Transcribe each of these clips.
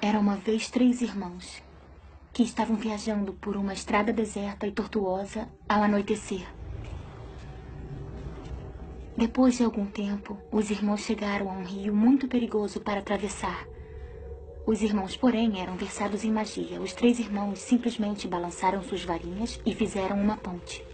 Era uma vez 3 irmãos que estavam viajando por uma estrada deserta e tortuosa ao anoitecer. Depois de algum tempo, os irmãos chegaram a um rio muito perigoso para atravessar. Os irmãos, porém, eram versados em magia. Os 3 irmãos simplesmente balançaram suas varinhas e fizeram uma ponte.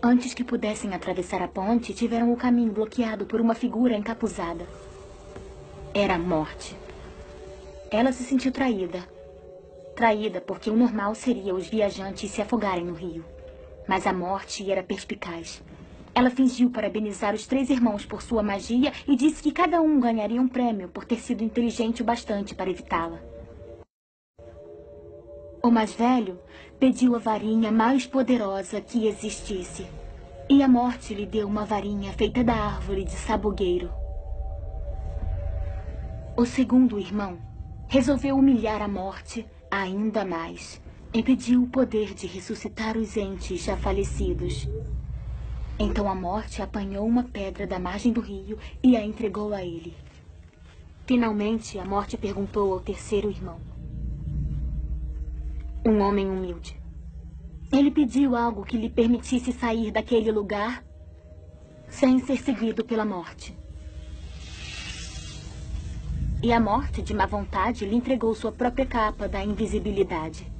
Antes que pudessem atravessar a ponte, tiveram o caminho bloqueado por uma figura encapuzada. Era a Morte. Ela se sentiu traída. Traída porque o normal seria os viajantes se afogarem no rio. Mas a Morte era perspicaz. Ela fingiu parabenizar os 3 irmãos por sua magia e disse que cada um ganharia um prêmio por ter sido inteligente o bastante para evitá-la. O mais velho pediu a varinha mais poderosa que existisse. E a Morte lhe deu uma varinha feita da árvore de sabugueiro. O segundo irmão resolveu humilhar a Morte ainda mais e pediu o poder de ressuscitar os entes já falecidos. Então a Morte apanhou uma pedra da margem do rio e a entregou a ele. Finalmente, a Morte perguntou ao terceiro irmão. Um homem humilde. Ele pediu algo que lhe permitisse sair daquele lugar sem ser seguido pela Morte. E a Morte, de má vontade, lhe entregou sua própria capa da invisibilidade.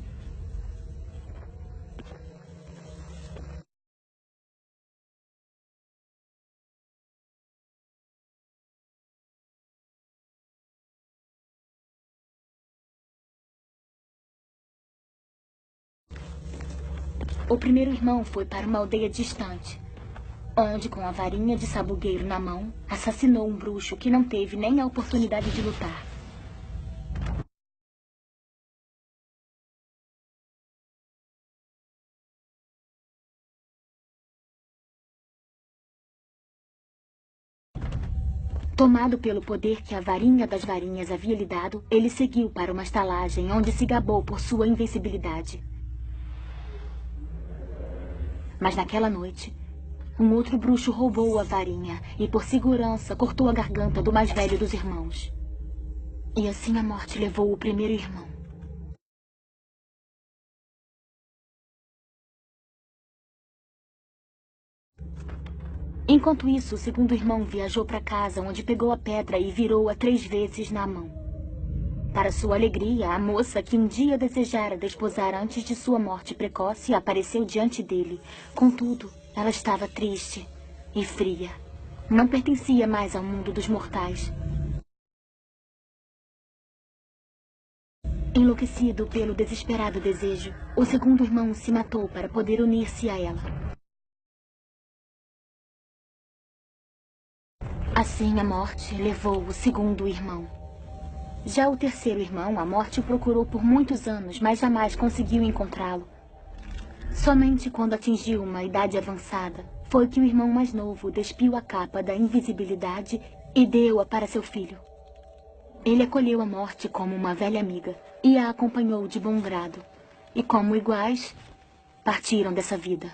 O primeiro irmão foi para uma aldeia distante, onde, com a varinha de sabugueiro na mão, assassinou um bruxo que não teve nem a oportunidade de lutar. Tomado pelo poder que a varinha das varinhas havia lhe dado, ele seguiu para uma estalagem onde se gabou por sua invencibilidade. Mas naquela noite, um outro bruxo roubou a varinha e, por segurança, cortou a garganta do mais velho dos irmãos. E assim a Morte levou o primeiro irmão. Enquanto isso, o segundo irmão viajou para casa, onde pegou a pedra e virou-a 3 vezes na mão. Para sua alegria, a moça que um dia desejara desposar antes de sua morte precoce apareceu diante dele. Contudo, ela estava triste e fria. Não pertencia mais ao mundo dos mortais. Enlouquecido pelo desesperado desejo, o segundo irmão se matou para poder unir-se a ela. Assim, a Morte levou o segundo irmão. Já o terceiro irmão, a Morte o procurou por muitos anos, mas jamais conseguiu encontrá-lo. Somente quando atingiu uma idade avançada, foi que o irmão mais novo despiu a capa da invisibilidade e deu-a para seu filho. Ele acolheu a Morte como uma velha amiga e a acompanhou de bom grado. E como iguais, partiram dessa vida.